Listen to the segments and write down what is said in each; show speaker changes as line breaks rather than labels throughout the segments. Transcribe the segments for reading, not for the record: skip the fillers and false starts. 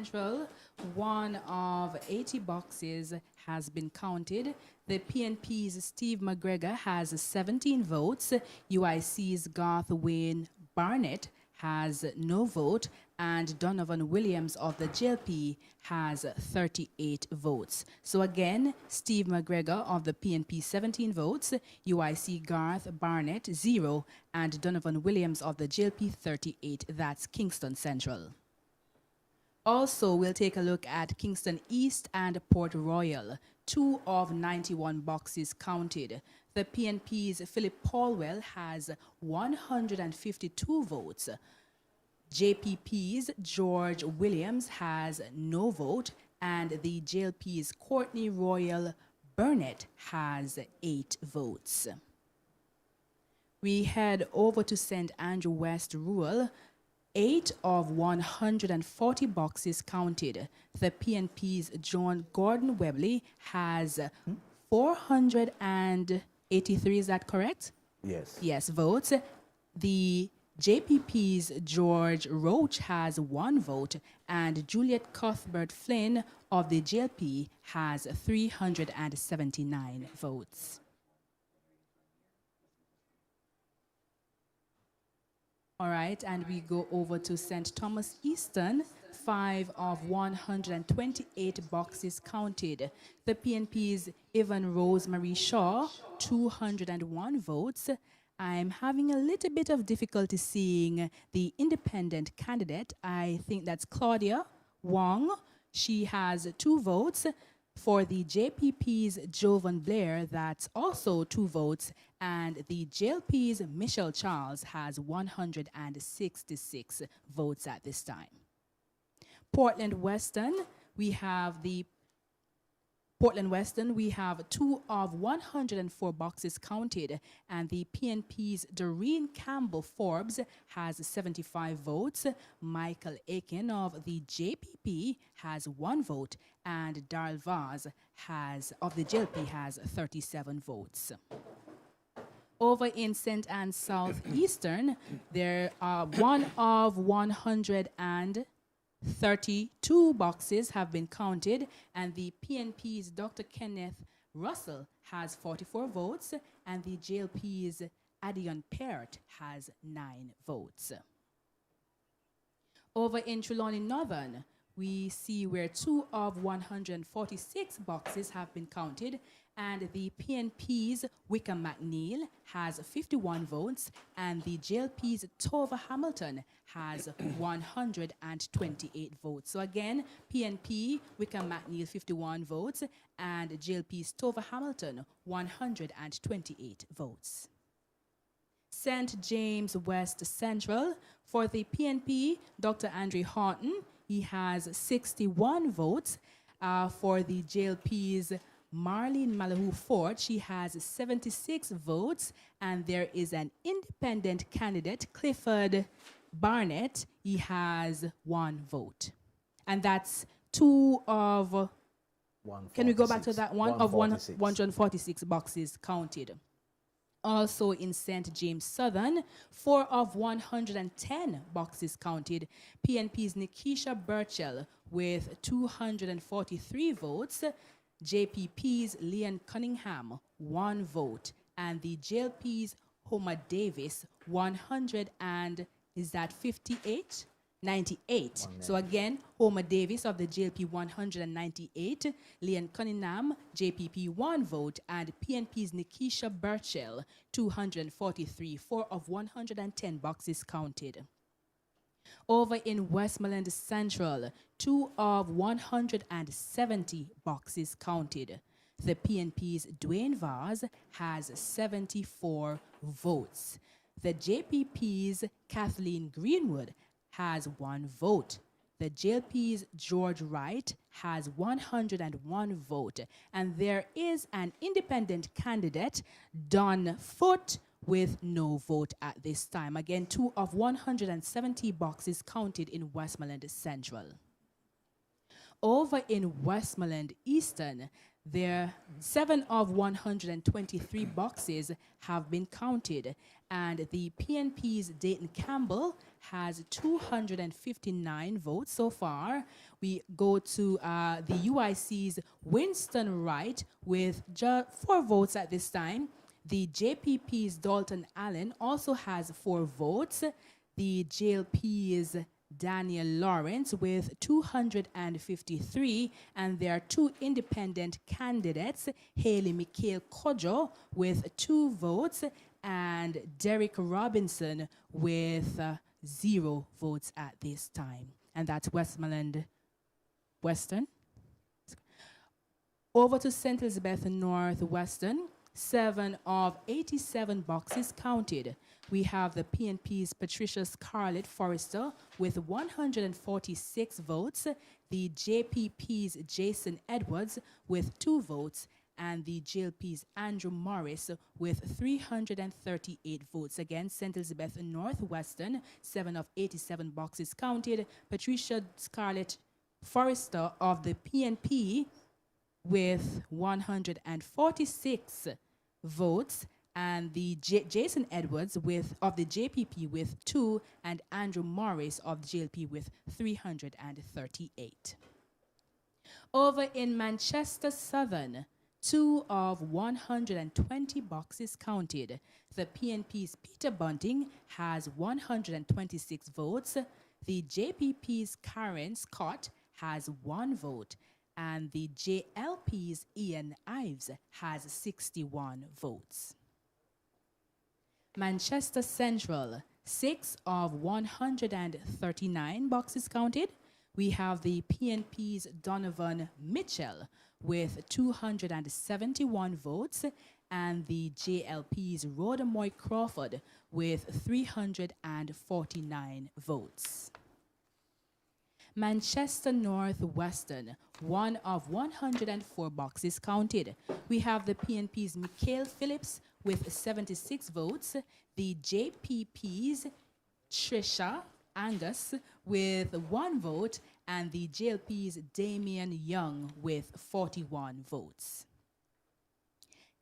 Central, one of 80 boxes has been counted. The PNP's Steve McGregor has 17 votes. UIC's Garth Wayne Barnett has no vote, and Donovan Williams of the JLP has 38 votes. So again, Steve McGregor of the PNP 17 votes, UIC Garth Barnett 0, and Donovan Williams of the JLP 38. That's Kingston Central. Also, we'll take a look at Kingston East and Port Royal, 2 of 91 boxes counted. The PNP's Philip Paulwell has 152 votes. JPP's George Williams has no vote, and the JLP's Courtney Royal Burnett has 8 votes. We head over to St. Andrew West Rural. 8 of 140 boxes counted. The PNP's John Gordon Webley has 483, is that correct?
Yes.
Yes, votes. The JPP's George Roach has 1 vote, and Juliet Cuthbert Flynn of the JLP has 379 votes. All right, and we go over to St. Thomas Eastern, 5 of 128 boxes counted. The PNP's Evan Rosemarie Shaw, 201 votes. I'm having a little bit of difficulty seeing the independent candidate. I think that's Claudia Wong. She has 2 votes. For the JPP's Jovan Blair, that's also 2 votes, and the JLP's Michelle Charles has 166 votes at this time. Portland Western, we have 2 of 104 boxes counted, and the PNP's Doreen Campbell Forbes has 75 votes. Michael Aiken of the JPP has 1 vote, and Darl Vaz of the JLP has 37 votes. Over in St. Anne Southeastern, there are 1 of 132 boxes have been counted, and the PNP's Dr. Kenneth Russell has 44 votes, and the JLP's Adion Peart has 9 votes. Over in Trelawney Northern, we see where 2 of 146 boxes have been counted, and the PNP's Wickham McNeil has 51 votes, and the JLP's Tova Hamilton has 128 votes. So again, PNP Wickham McNeil 51 votes, and JLP's Tova Hamilton 128 votes. St. James West Central, for the PNP, Dr. Andre Horton, he has 61 votes. For the JLP's Marlene Malahou Ford, she has 76 votes, and there is an independent candidate, Clifford Barnett. He has 1 vote. And that's 2 of, can we go back to that? 1 of 146 boxes counted. Also in St. James Southern, 4 of 110 boxes counted. PNP's Nikisha Burchell with 243 votes. JPP's Leon Cunningham, 1 vote. And the JLP's Homer Davis, 100 and, is that 58? 98. So again, Homer Davis of the JLP 198, Leon Cunningham, JPP 1 vote, and PNP's Nikisha Burchell 243, 4 of 110 boxes counted. Over in Westmoreland Central, 2 of 170 boxes counted. The PNP's Dwayne Vaz has 74 votes. The JPP's Kathleen Greenwood has 1 vote. The JLP's George Wright has 101 vote. And there is an independent candidate, Don Foote, with no vote at this time. Again, 2 of 170 boxes counted in Westmoreland Central. Over in Westmoreland Eastern, There, 7 of 123 boxes have been counted, and the PNP's Dayton Campbell has 259 votes so far. We go to the UIC's Winston Wright with just 4 votes at this time. The JPP's Dalton Allen also has 4 votes. The JLP's Daniel Lawrence with 253, and there are 2 independent candidates, Haley Mikhail Kojo with 2 votes, and Derek Robinson with 0 votes at this time. And that's Westmoreland Western. Over to St. Elizabeth Northwestern. 7 of 87 boxes counted. We have the PNP's Patricia Scarlett Forrester with 146 votes, the JPP's Jason Edwards with 2 votes, and the JLP's Andrew Morris with 338 votes. Again, St. Elizabeth Northwestern, 7 of 87 boxes counted. Patricia Scarlett Forrester of the PNP with 146 votes, and the Jason Edwards of the JPP with 2, and Andrew Morris of the JLP with 338. Over in Manchester Southern, 2 of 120 boxes counted. The PNP's Peter Bunting has 126 votes. The JPP's Karen Scott has 1 vote, and the JLP's Ian Ives has 61 votes. Manchester Central, 6 of 139 boxes counted. We have the PNP's Donovan Mitchell with 271 votes, and the JLP's Rhoda Moy Crawford with 349 votes. Manchester Northwestern, 1 of 104 boxes counted. We have the PNP's Mikhail Phillips with 76 votes, the JPP's Trisha Angus with 1 vote, and the JLP's Damian Young with 41 votes.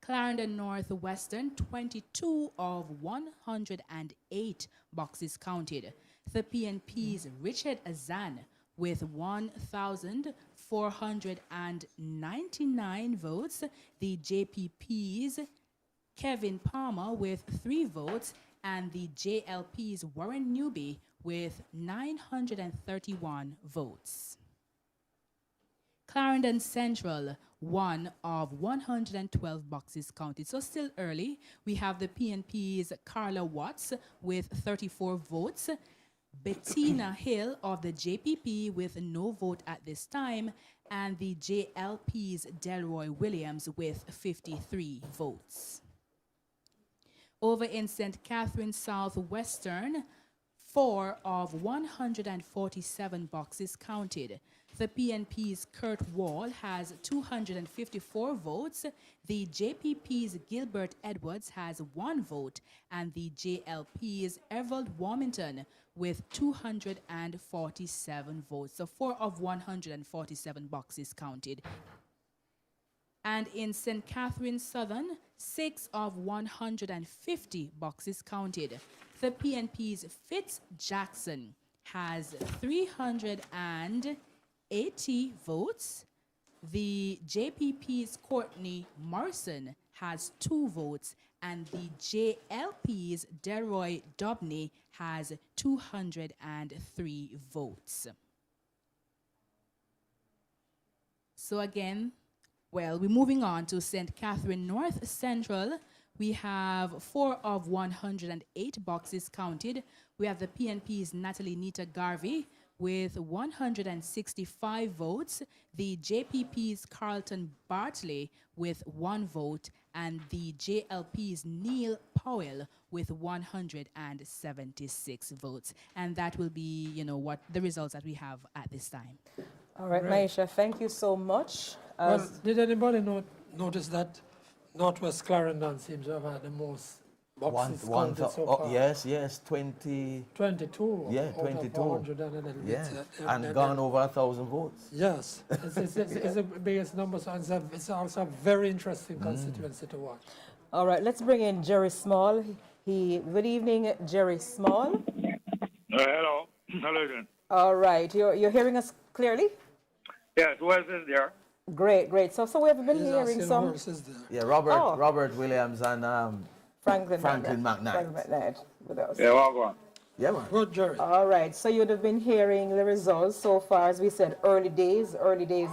Clarendon Northwestern, 22 of 108 boxes counted. The PNP's Richard Azan with 1,499 votes, the JPP's Kevin Palmer with 3 votes, and the JLP's Warren Newby with 931 votes. Clarendon Central, 1 of 112 boxes counted. So still early. We have the PNP's Carla Watts with 34 votes, Bettina Hill of the JPP with no vote at this time, and the JLP's Delroy Williams with 53 votes. Over in St. Catherine Southwestern, 4 of 147 boxes counted. The PNP's Kurt Wall has 254 votes. The JPP's Gilbert Edwards has 1 vote, and the JLP's Everald Warmington with 247 votes. So 4 of 147 boxes counted. And in St. Catherine Southern, 6 of 150 boxes counted. The PNP's Fitz Jackson has 380 votes. The JPP's Courtney Morrison has 2 votes, and the JLP's Delroy Dobney has 203 votes. So again, well, we're moving on to St. Catherine North Central. We have 4 of 108 boxes counted. We have the PNP's Natalie Nita Garvey with 165 votes, the JPP's Carlton Bartley with 1 vote, and the JLP's Neil Powell with 176 votes. And that will be, what the results that we have at this time.
All right, Maisha, thank you so much.
Well, did anybody notice that Northwest Clarendon seems to have had the most boxes
One
counted so
oh,
far.
yes, 20.
22.
Yeah,
out of
22.
100 and a little bit.
Yeah, and gone over 1,000 votes.
Yes, it's the biggest number, so it's also a very interesting constituency to watch.
All right, let's bring in Jerry Small. Good evening, Jerry Small.
Hello. Hello, Jen.
All right, you're hearing us clearly?
Yes, Wes is there.
Great. So we have been
He's
hearing
asking
some
horses there.
Yeah,
Oh.
Robert Williams and
Franklin
McKnight.
McKnight with us.
Yeah, well, go on.
Yeah, man.
Good, Jerry.
All right, so you'd have been hearing the results so far, as we said, early days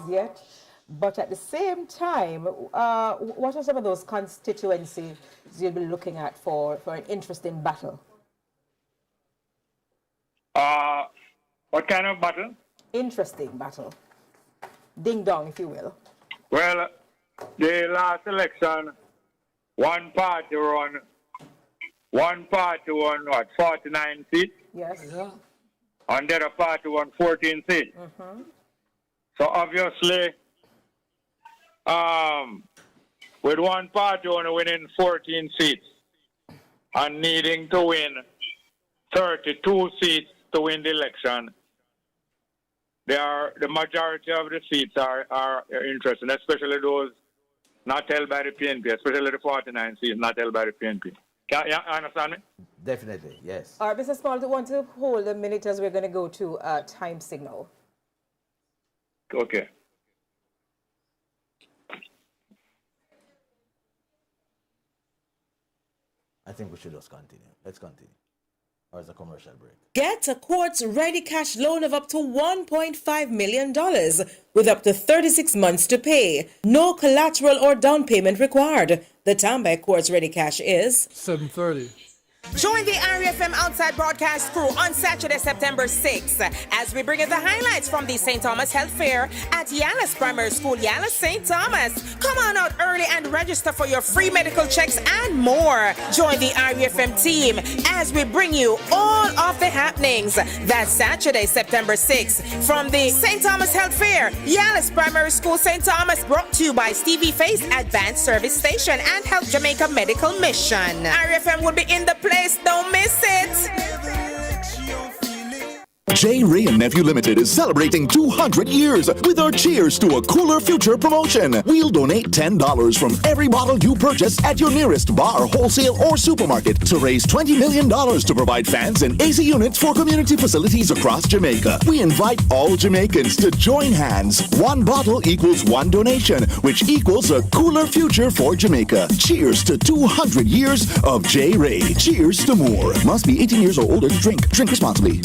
yet. But at the same time, what are some of those constituencies you'll be looking at for an interesting battle?
What kind of battle?
Interesting battle. Ding dong, if you will.
Well, the last election, one party won what, 49 seats,
Yes.
Yeah.
and the other party won 14 seats. So obviously, with one party only winning 14 seats and needing to win 32 seats to win the election, the majority of the seats are interesting, especially those not held by the PNP, especially the 49 seats not held by the PNP. Can you understand me?
Definitely, yes.
All right, Mr. Small, do you want to hold a minute as we're going to go to a time signal?
Okay.
I think we should just continue. Let's continue. Or is a commercial break?
Get a Quartz Ready Cash loan of up to $1.5 million with up to 36 months to pay. No collateral or down payment required. The time by Quartz Ready Cash is
7:30.
Join the IRIE Outside Broadcast crew on Saturday, September 6th, as we bring you the highlights from the St. Thomas Health Fair at Yalis Primary School, Yalis, St. Thomas. Come on out early and register for your free medical checks and more. Join the IRIE team as we bring you all of the happenings. That's Saturday, September 6th, from the St. Thomas Health Fair, Yalis Primary School, St. Thomas, brought to you by Stevie Face Advanced Service Station and Help Jamaica Medical Mission. IRIE will be in the place. Don't miss it.
J. Ray and Nephew Limited is celebrating 200 years with our Cheers to a Cooler Future promotion. We'll donate $10 from every bottle you purchase at your nearest bar, wholesale, or supermarket to raise $20 million to provide fans and AC units for community facilities across Jamaica. We invite all Jamaicans to join hands. One bottle equals one donation, which equals a cooler future for Jamaica. Cheers to 200 years of J. Ray. Cheers to more. Must be 18 years or older to drink. Drink responsibly.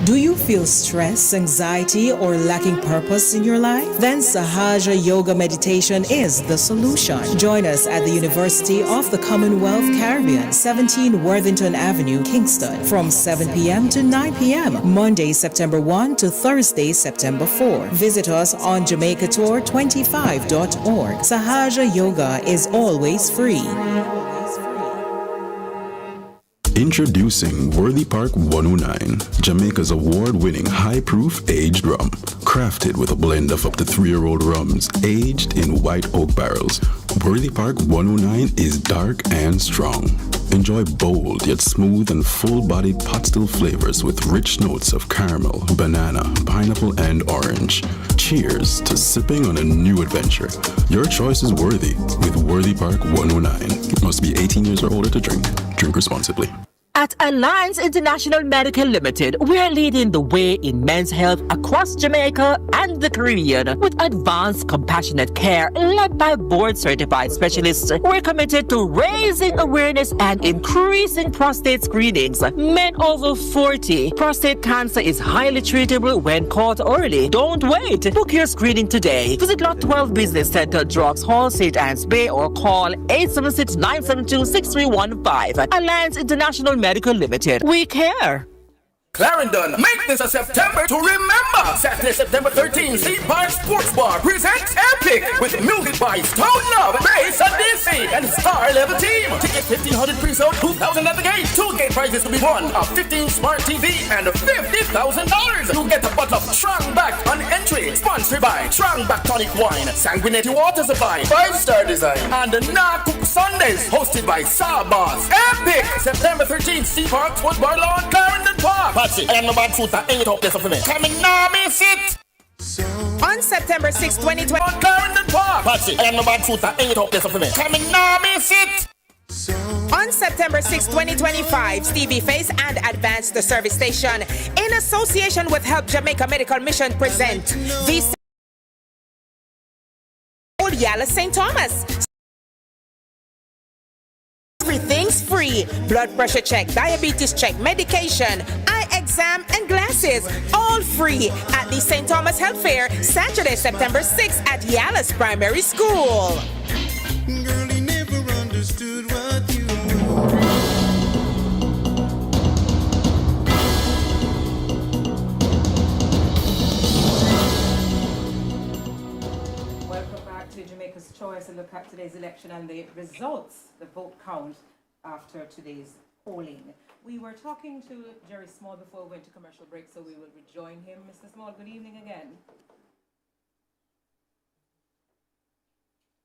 Do you feel stress, anxiety, or lacking purpose in your life? Then Sahaja Yoga Meditation is the solution. Join us at the University of the Commonwealth Caribbean, 17 Worthington Avenue, Kingston, from 7 p.m. to 9 p.m., Monday, September 1 to Thursday, September 4. Visit us on JamaicaTour25.org. Sahaja Yoga is always free.
Introducing Worthy Park 109, Jamaica's award-winning high-proof aged rum. Crafted with a blend of up to 3-year-old rums, aged in white oak barrels. Worthy Park 109 is dark and strong. Enjoy bold yet smooth and full-bodied pot still flavors with rich notes of caramel, banana, pineapple, and orange. Cheers to sipping on a new adventure. Your choice is worthy with Worthy Park 109. Must be 18 years or older to drink. Drink responsibly.
At Alliance International Medical Limited, we're leading the way in men's health across Jamaica and the Caribbean with advanced compassionate care led by board-certified specialists. We're committed to raising awareness and increasing prostate screenings. Men over 40, prostate cancer is highly treatable when caught early. Don't wait. Book your screening today. Visit Lot 12 Business Center, Drugs Hall, St. Anne's Bay, or call 876-972-6315. Alliance International Medical Limited. We care.
Clarendon. Make this a September to remember. Saturday, September 13th, Sea Park Sports Bar presents Epic with music by Stone Love, Bass and DC, and Star Level Team. Ticket 1,500 pre-sold, 2,000 at the gate. 2 gate prizes to be won, a 15 smart TV and $50,000. You get a bottle of Strong Back on entry. Sponsored by Strong Back Tonic Wine, Sanguinetti Water Supply, 5-Star Design, and the Cook Sundays, hosted by Sawboss. Epic! September 13th, Sea Park Sports Bar Lawn, Clarendon Park. Patsy, I am no bad food that ain't up there for me. Come in now, miss it!
On September 6, 2020.
On Clarendon Park. Patsy, I am no bad food that ain't up there for me. Come in now, miss it!
On September 6, 2025, Stevie Face and Advance the Service Station, in association with Help Jamaica Medical Mission, present the Old Yala St. Thomas. Everything's free. Blood pressure check, diabetes check, medication, eye exam, and glasses. All free at the St. Thomas Health Fair, Saturday, September 6th at Yalla's Primary School.
Girl, he never understood what you
Welcome back to Jamaica's Choice, and look at today's election and the results, the vote count after today's polling. We were talking to Jerry Small before we went to commercial break, so we will rejoin him. Mr. Small, good evening again.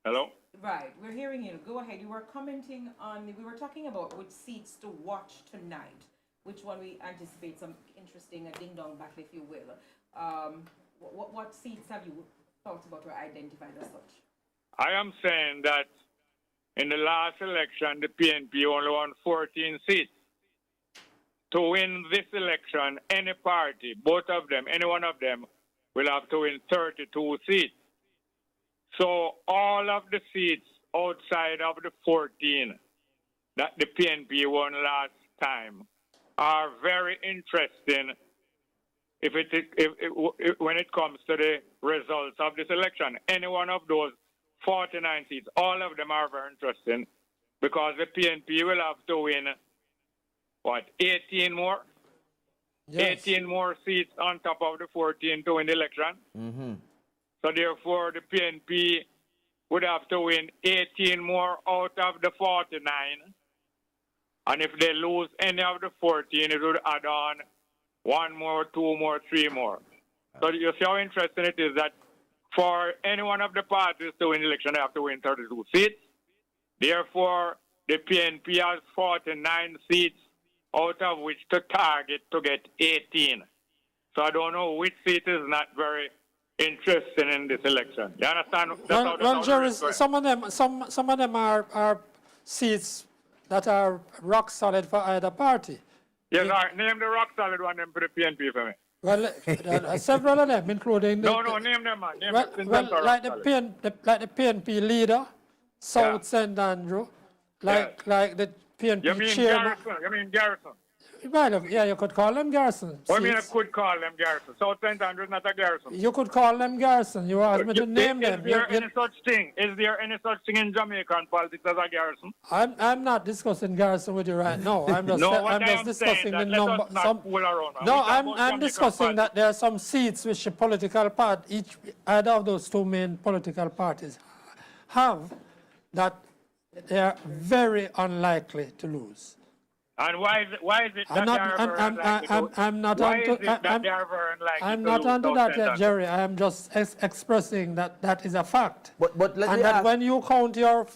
Hello?
Right, we're hearing you. Go ahead. You were commenting on, we were talking about which seats to watch tonight, which one we anticipate some interesting ding-dong battle, if you will. What seats have you thought about or identified as such?
I am saying that in the last election, the PNP only won 14 seats. To win this election, any party, both of them, any one of them, will have to win 32 seats. So all of the seats outside of the 14 that the PNP won last time are very interesting when it comes to the results of this election. Any one of those 49 seats, all of them are very interesting because the PNP will have to win, 18 more? Yes. 18 more seats on top of the 14 to win the election.
Mm-hmm.
So therefore, the PNP would have to win 18 more out of the 49. And if they lose any of the 14, it would add on 1 more, 2 more, 3 more. So you see how interesting it is that for any one of the parties to win the election, they have to win 32 seats. Therefore, the PNP has 49 seats, out of which to target to get 18. So I don't know which seat is not very interesting in this election. You understand?
Well, Jerry, some of them are seats that are rock solid for either party.
Yes, name the rock solid one for the PNP for me.
Well, several of them, including
name them, man.
Like the PNP leader, South St. Andrew, like the PNP chairman.
You mean Garrison?
Well, yeah, you could call them Garrison.
I mean, I could call them Garrison. South St. Andrew is not a Garrison.
You could call them Garrison. You asked me to name them.
Is there any such thing? Is there any such thing in Jamaican politics as a Garrison?
I'm not discussing Garrison with you right now. I'm just discussing the number. I'm discussing that there are some seats which the political party, either of those two main political parties have, that they are very unlikely to lose.
And why is it that they are very unlikely to lose? I'm not
onto that yet, Jerry. I am just expressing that is a fact.
But let
and
me
that
ask,
when you count your